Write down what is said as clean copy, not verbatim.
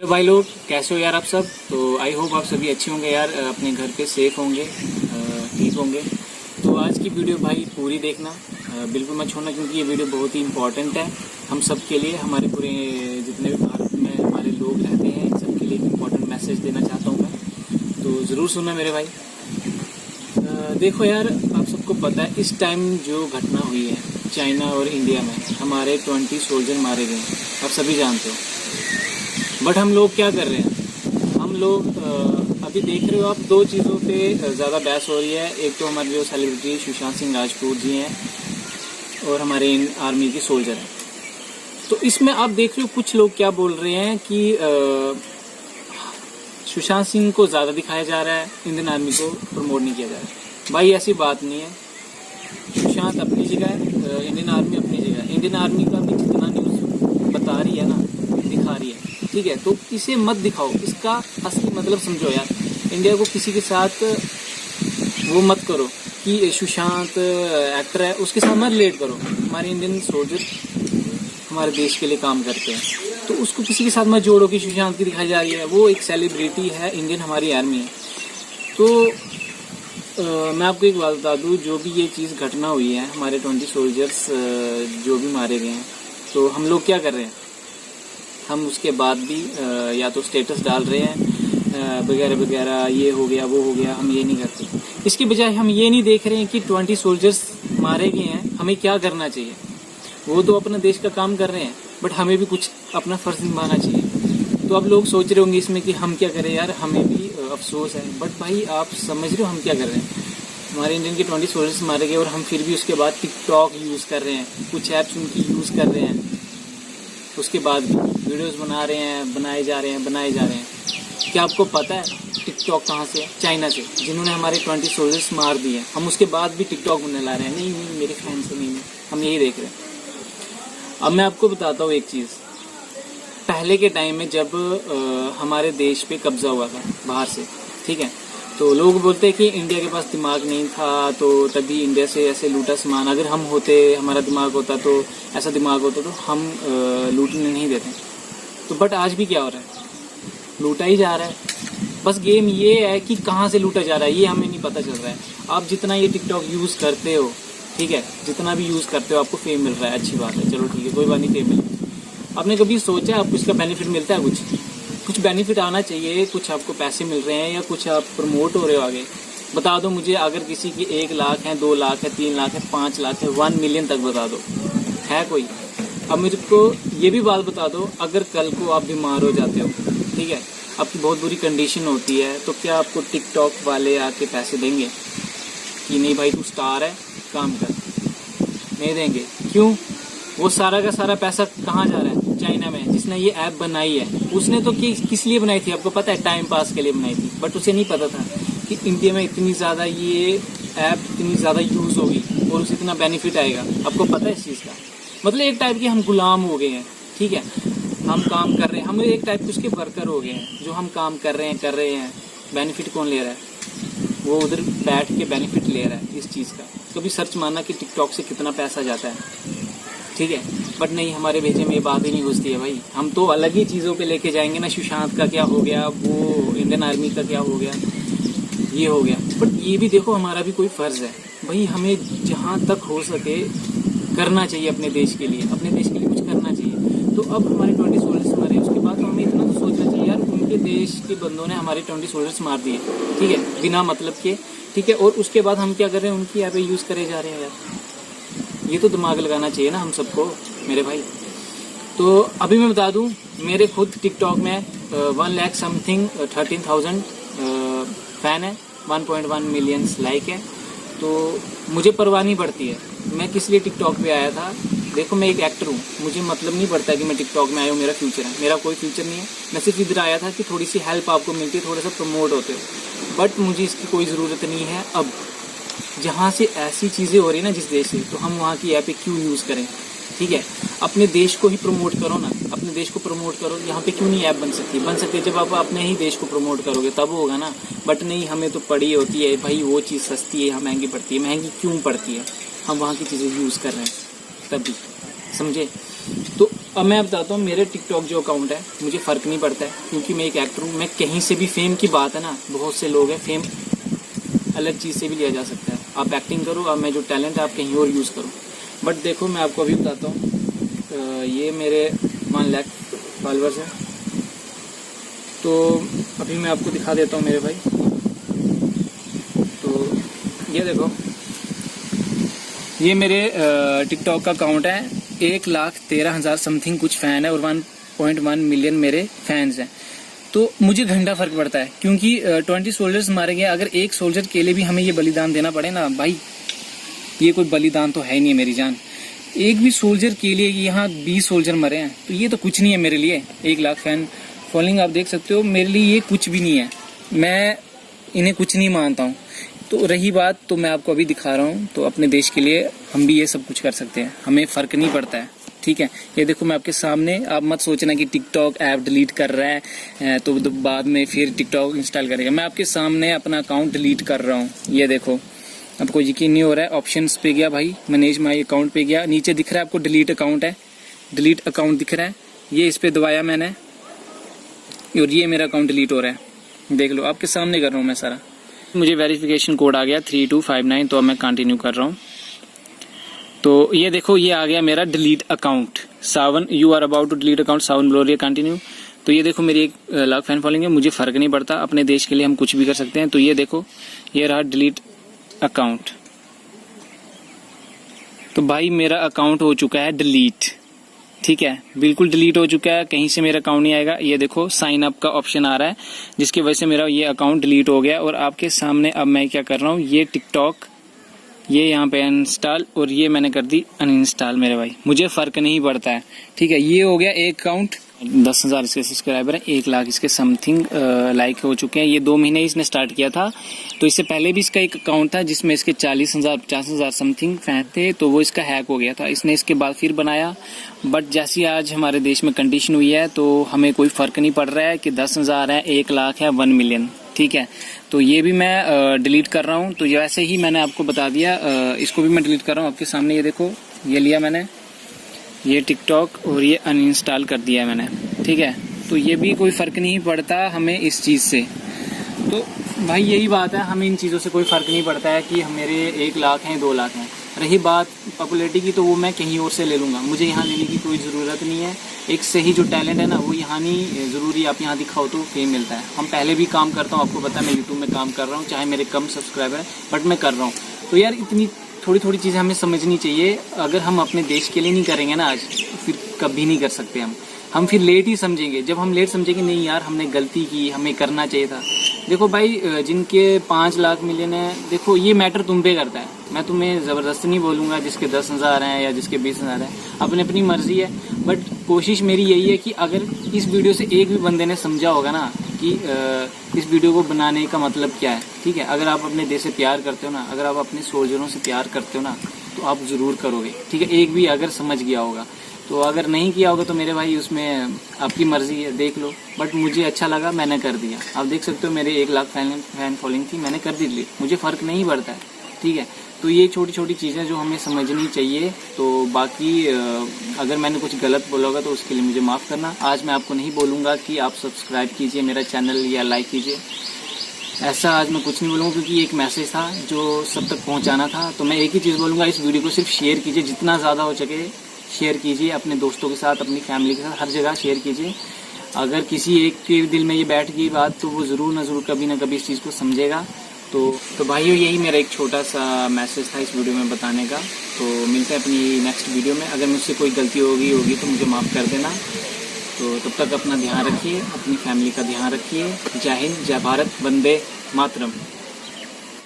तो भाई लोग कैसे हो यार आप सब। तो आई होप आप सभी अच्छे होंगे यार, अपने घर पे सेफ होंगे, ठीक होंगे। तो आज की वीडियो भाई पूरी देखना, बिल्कुल मत छोड़ना, क्योंकि ये वीडियो बहुत ही इंपॉर्टेंट है हम सब के लिए। हमारे पूरे जितने भी भारत में हमारे लोग रहते हैं इन सब के लिए इंपॉर्टेंट मैसेज देना चाहता हूँ मैं, तो ज़रूर सुनना मेरे भाई। देखो यार, आप सबको पता है इस टाइम जो घटना हुई है चाइना और इंडिया में, हमारे 20 सोल्जर मारे गए, आप सभी जानते हो। बट हम लोग क्या कर रहे हैं, हम लोग अभी देख रहे हो आप, दो चीज़ों पे ज़्यादा बहस हो रही है। एक तो हमारे जो सेलिब्रिटी सुशांत सिंह राजपूत जी हैं और हमारे आर्मी के सोल्जर हैं। तो इसमें आप देख रहे हो कुछ लोग क्या बोल रहे हैं कि सुशांत सिंह को ज़्यादा दिखाया जा रहा है, इंडियन आर्मी को प्रमोट नहीं किया जा रहा है। भाई ऐसी बात नहीं है, सुशांत अपनी जगह है, इंडियन आर्मी अपनी जगह है। इंडियन आर्मी का भी जितना न्यूज़ बता रही है ना, दिखा रही है, ठीक है, तो इसे मत दिखाओ, इसका असली मतलब समझो यार। इंडिया को किसी के साथ वो मत करो कि सुशांत एक्टर है उसके साथ मत रिलेट करो। हमारे इंडियन सोल्जर हमारे देश के लिए काम करते हैं, तो उसको किसी के साथ मत जोड़ो कि सुशांत की दिखाई जा रही है। वो एक सेलिब्रिटी है, इंडियन हमारी आर्मी है। तो मैं आपको एक बात बता दूं, जो भी ये चीज़ घटना हुई है, हमारे 20 सोल्जर्स जो भी मारे गए हैं, तो हम लोग क्या कर रहे हैं, हम उसके बाद भी या तो स्टेटस डाल रहे हैं वगैरह वगैरह, ये हो गया वो हो गया, हम ये नहीं करते। इसके बजाय हम ये नहीं देख रहे हैं कि 20 सोल्जर्स मारे गए हैं, हमें क्या करना चाहिए। वो तो अपना देश का काम कर रहे हैं, बट हमें भी कुछ अपना फर्ज निभाना चाहिए। तो अब लोग सोच रहे होंगे इसमें कि हम क्या करें यार, हमें भी अफसोस है। बट भाई आप समझ रहे हो हम क्या कर रहे हैं। हमारे इंडियन के 20 सोल्जर्स मारे गए और हम फिर भी उसके बाद टिकटॉक यूज़ कर रहे हैं, कुछ ऐप्स उनकी यूज़ कर रहे हैं, उसके बाद भी वीडियोस बना रहे हैं, बनाए जा रहे हैं। क्या आपको पता है टिकटॉक कहाँ से है? चाइना से, जिन्होंने हमारे 20 सोल्जर्स मार दिए। हम उसके बाद भी टिकटॉक बनने ला रहे हैं, नहीं मेरे फैन से नहीं, हम यही देख रहे हैं। अब मैं आपको बताता हूँ एक चीज़। पहले के टाइम में जब हमारे देश पे कब्जा हुआ था बाहर से, ठीक है, तो लोग बोलते हैं कि इंडिया के पास दिमाग नहीं था, तो तभी इंडिया से ऐसे लूटा सामान। अगर हम होते, हमारा दिमाग होता, तो ऐसा दिमाग होता तो हम लूटने नहीं देते। तो बट आज भी क्या हो रहा है, लूटा ही जा रहा है। बस गेम ये है कि कहाँ से लूटा जा रहा है ये हमें नहीं पता चल रहा है। आप जितना ये टिकटॉक यूज़ करते हो, ठीक है, जितना भी यूज़ करते हो, आपको फेम मिल रहा है, अच्छी बात है, चलो ठीक है, कोई बात नहीं, फेम मिल रहा है। आपने कभी सोचा आपको इसका बेनिफिट मिलता है? कुछ बेनिफिट आना चाहिए, कुछ आपको पैसे मिल रहे हैं या कुछ आप प्रमोट हो रहे हो आगे। बता दो मुझे, अगर किसी की 1 लाख है, 2 लाख है, 3 लाख है, 5 लाख है, 1 मिलियन तक बता दो, है कोई? अब मुझको ये भी बात बता दो, अगर कल को आप बीमार हो जाते हो, ठीक है, आपकी बहुत बुरी कंडीशन होती है, तो क्या आपको टिकटॉक वाले आके पैसे देंगे कि नहीं भाई तू स्टार है काम कर? नहीं देंगे। क्यों? वो सारा का सारा पैसा कहाँ जा रहा है? चाइना में, जिसने ये ऐप बनाई है। उसने तो किस लिए बनाई थी आपको पता है? टाइम पास के लिए बनाई थी। बट उसे नहीं पता था कि इंडिया में इतनी ज़्यादा ये ऐप इतनी ज़्यादा यूज़ होगी और उसे इतना बेनिफिट आएगा। आपको पता है इस चीज़ का? मतलब एक टाइप के हम गुलाम हो गए हैं, ठीक है, हम काम कर रहे हैं, हम एक टाइप के उसके वर्कर हो गए हैं। जो हम काम कर रहे हैं, बेनिफिट कौन ले रहा है? वो उधर बैठ के बेनिफिट ले रहा है इस चीज़ का। कभी सर्च मारना कि टिकटॉक से कितना पैसा जाता है, ठीक है, बट नहीं, हमारे भेजे में ये बात ही नहीं घुसती है भाई। हम तो अलग ही चीज़ों पे लेके जाएंगे ना, सुशांत का क्या हो गया, वो इंडियन आर्मी का क्या हो गया, ये हो गया। बट ये भी देखो, हमारा भी कोई फ़र्ज़ है भाई, हमें जहाँ तक हो सके करना चाहिए अपने देश के लिए, अपने देश के लिए कुछ करना चाहिए। तो अब हमारे 20 सोल्जर्स मारे, उसके बाद तो हमें इतना तो सोचना चाहिए यार, उनके देश के बंदों ने हमारे 20 सोल्जर्स मार दिए, ठीक है, बिना मतलब के, ठीक है, और उसके बाद हम क्या कर रहे हैं, उनकी ऐप यूज़ करे जा रहे हैं यार। ये तो दिमाग लगाना चाहिए ना हम सबको मेरे भाई। तो अभी मैं बता दूं, मेरे खुद टिकटॉक में 1 लाख समथिंग 13,000 फ़ैन है, 1.1 मिलियन लाइक है। तो मुझे परवाह नहीं पड़ती है मैं किस लिए टिकटॉक पे आया था। देखो, मैं एक एक्टर हूँ, मुझे मतलब नहीं पड़ता कि मैं टिकटॉक में आया हूँ, मेरा फ्यूचर है, मेरा कोई फ्यूचर नहीं है। मैं सिर्फ इधर आया था कि थोड़ी सी हेल्प आपको मिलती है, थोड़ा सा प्रमोट होते हो, बट मुझे इसकी कोई ज़रूरत नहीं है। अब जहाँ से ऐसी चीज़ें हो रही है ना जिस देश से, तो हम वहाँ की ऐप क्यों यूज़ करें, ठीक है। अपने देश को ही प्रमोट करो ना, अपने देश को प्रमोट करो। यहाँ पे क्यों नहीं ऐप बन सकती है? जब आप अपने ही देश को प्रमोट करोगे तब होगा ना। बट नहीं, हमें तो पड़ी होती है भाई, वो चीज़ सस्ती है, यहाँ महंगी पड़ती है। महंगी क्यों पड़ती है? हम वहाँ की चीज़ें यूज़ कर रहे हैं तभी, समझे। तो अब मैं बताता हूँ, मेरे टिकटॉक जो अकाउंट है मुझे फ़र्क नहीं पड़ता है, क्योंकि मैं एक एक्टर हूँ। मैं कहीं से भी, फेम की बात है ना, बहुत से लोग हैं, फेम अलग चीज़ से भी लिया जा सकता है। आप एक्टिंग करो, अब मैं जो टैलेंट है आप कहीं और यूज़ करो। बट देखो मैं आपको अभी बताता हूँ, ये मेरे 1 लाख फॉलोअर्स हैं। तो अभी मैं आपको दिखा देता हूँ मेरे भाई। तो ये देखो, ये मेरे टिकटॉक का अकाउंट है। 1,13,000 समथिंग कुछ फ़ैन है और 1.1 मिलियन मेरे फैंस हैं। तो मुझे घंटा फ़र्क पड़ता है, क्योंकि 20 सोल्जर्स मारे गए। अगर एक सोल्जर के लिए भी हमें ये बलिदान देना पड़े ना भाई, ये कोई बलिदान तो है नहीं है मेरी जान। एक भी सोल्जर के लिए यहाँ 20 सोल्जर मरे हैं, तो ये तो कुछ नहीं है मेरे लिए। 1 लाख फैन फॉलोइंग आप देख सकते हो, मेरे लिए ये कुछ भी नहीं है। मैं इन्हें कुछ नहीं मानता हूँ। तो रही बात, तो मैं आपको अभी दिखा रहा हूँ, तो अपने देश के लिए हम भी ये सब कुछ कर सकते हैं, हमें फ़र्क नहीं पड़ता है। ठीक है, ये देखो मैं आपके सामने, आप मत सोचना कि टिकटॉक ऐप डिलीट कर रहा है तो बाद में फिर टिकटॉक इंस्टॉल करेगा। मैं आपके सामने अपना अकाउंट डिलीट कर रहा हूँ। ये देखो, आपको यकीन नहीं हो रहा है, ऑप्शंस पे गया भाई, मैनेज माई अकाउंट पे गया, नीचे दिख रहा है आपको डिलीट अकाउंट है, डिलीट अकाउंट दिख रहा है, ये इस पर दबाया मैंने और ये मेरा अकाउंट डिलीट हो रहा है। देख लो, आपके सामने कर रहा हूँ मैं सारा। मुझे वेरिफिकेशन कोड आ गया 3259, तो अब मैं कंटिन्यू कर रहा हूँ। तो ये देखो, ये आ गया मेरा delete account. 7 you are about to delete account 7 ब्लोरिया कंटिन्यू। तो ये देखो, मेरी 1 लाख फैन फॉलोइंग है, मुझे फ़र्क नहीं पड़ता, अपने देश के लिए हम कुछ भी कर सकते हैं। तो ये देखो, ये रहा डिलीट अकाउंट। तो भाई मेरा अकाउंट हो चुका है डिलीट। ठीक है, बिल्कुल डिलीट हो चुका है, कहीं से मेरा अकाउंट नहीं आएगा। ये देखो, साइन अप का ऑप्शन आ रहा है, जिसकी वजह से मेरा ये अकाउंट डिलीट हो गया। और आपके सामने अब मैं क्या कर रहा हूँ, ये टिकटॉक, ये यहाँ पे अनइंस्टॉल और ये मैंने कर दी अनइंस्टॉल मेरे भाई, मुझे फ़र्क नहीं पड़ता है। ठीक है, ये हो गया एक अकाउंट। 10,000 इसके सब्सक्राइबर हैं, 1 लाख इसके समथिंग लाइक हो चुके हैं। ये 2 महीने इसने स्टार्ट किया था, तो इससे पहले भी इसका एक अकाउंट था जिसमें इसके 40,000 50,000 समथिंग फैन थे, तो वो इसका हैक हो गया था। इसने इसके बाद फिर बनाया, बट जैसी आज हमारे देश में कंडीशन हुई है, तो हमें कोई फ़र्क नहीं पड़ रहा है कि 10,000 है, 1 लाख है, 1 मिलियन। ठीक है, तो ये भी मैं डिलीट कर रहा हूँ। तो वैसे ही मैंने आपको बता दिया, इसको भी मैं डिलीट कर रहा हूँ आपके सामने। ये देखो, ये लिया मैंने, ये टिकटॉक, और ये अनइंस्टॉल कर दिया मैंने। ठीक है, तो ये भी कोई फ़र्क नहीं पड़ता हमें इस चीज़ से। तो भाई यही बात है, हमें इन चीज़ों से कोई फ़र्क नहीं पड़ता है कि मेरे 1 लाख हैं, 2 लाख हैं। रही बात पॉपुलैरिटी की, तो वो मैं कहीं और से ले लूँगा, मुझे यहाँ लेने की कोई ज़रूरत नहीं है। एक सही जो टैलेंट है ना, वो यहाँ नहीं ज़रूरी आप यहाँ दिखाओ तो फेम मिलता है। हम पहले भी काम करता हूँ, आपको पता है मैं यूट्यूब में काम कर रहा हूँ, चाहे मेरे कम सब्सक्राइबर हैं, बट मैं कर रहा हूँ। तो यार इतनी थोड़ी थोड़ी चीज़ें हमें समझनी चाहिए। अगर हम अपने देश के लिए नहीं करेंगे ना आज, फिर कभी नहीं कर सकते हम फिर लेट ही समझेंगे। जब हम लेट समझेंगे, नहीं यार हमने गलती की, हमें करना चाहिए था। देखो भाई, जिनके 5 लाख मिलियन है, देखो ये मैटर तुम पे करता है, मैं तुम्हें ज़बरदस्ती नहीं बोलूँगा। जिसके 10,000 हैं या जिसके 20,000 हैं, अपनी अपनी मर्जी है। बट कोशिश मेरी यही है कि अगर इस वीडियो से एक भी बंदे ने समझा होगा ना कि इस वीडियो को बनाने का मतलब क्या है। ठीक है, अगर आप अपने देश से प्यार करते हो ना, अगर आप अपने सोल्जरों से प्यार करते हो ना, तो आप ज़रूर करोगे। ठीक है, एक भी अगर समझ गया होगा, तो अगर नहीं किया होगा तो मेरे भाई उसमें आपकी मर्जी है, देख लो। बट मुझे अच्छा लगा, मैंने कर दिया। आप देख सकते हो मेरे 1 लाख फैन फॉलोइंग थी, मैंने कर दी, मुझे फ़र्क नहीं पड़ता है। ठीक है, तो ये छोटी छोटी चीज़ें जो हमें समझनी चाहिए। तो बाकी अगर मैंने कुछ गलत बोला होगा तो उसके लिए मुझे माफ़ करना। आज मैं आपको नहीं बोलूँगा कि आप सब्सक्राइब कीजिए मेरा चैनल या लाइक कीजिए, ऐसा आज मैं कुछ नहीं बोलूँगा, क्योंकि एक मैसेज था जो सब तक पहुँचाना था। तो मैं एक ही चीज़ बोलूँगा, इस वीडियो को सिर्फ शेयर कीजिए, जितना ज़्यादा हो सके शेयर कीजिए, अपने दोस्तों के साथ, अपनी फैमिली के साथ, हर जगह शेयर कीजिए। अगर किसी एक के दिल में ये बैठ गई बात, तो वो ज़रूर ना ज़रूर कभी ना कभी इस चीज़ को समझेगा। तो भाइयों, यही मेरा एक छोटा सा मैसेज था इस वीडियो में बताने का। तो मिलते हैं अपनी नेक्स्ट वीडियो में। अगर मुझसे कोई गलती होगी तो मुझे माफ़ कर देना। तो तब तक अपना ध्यान रखिए, अपनी फैमिली का ध्यान रखिए। जय हिंद, जय भारत, वंदे मातरम।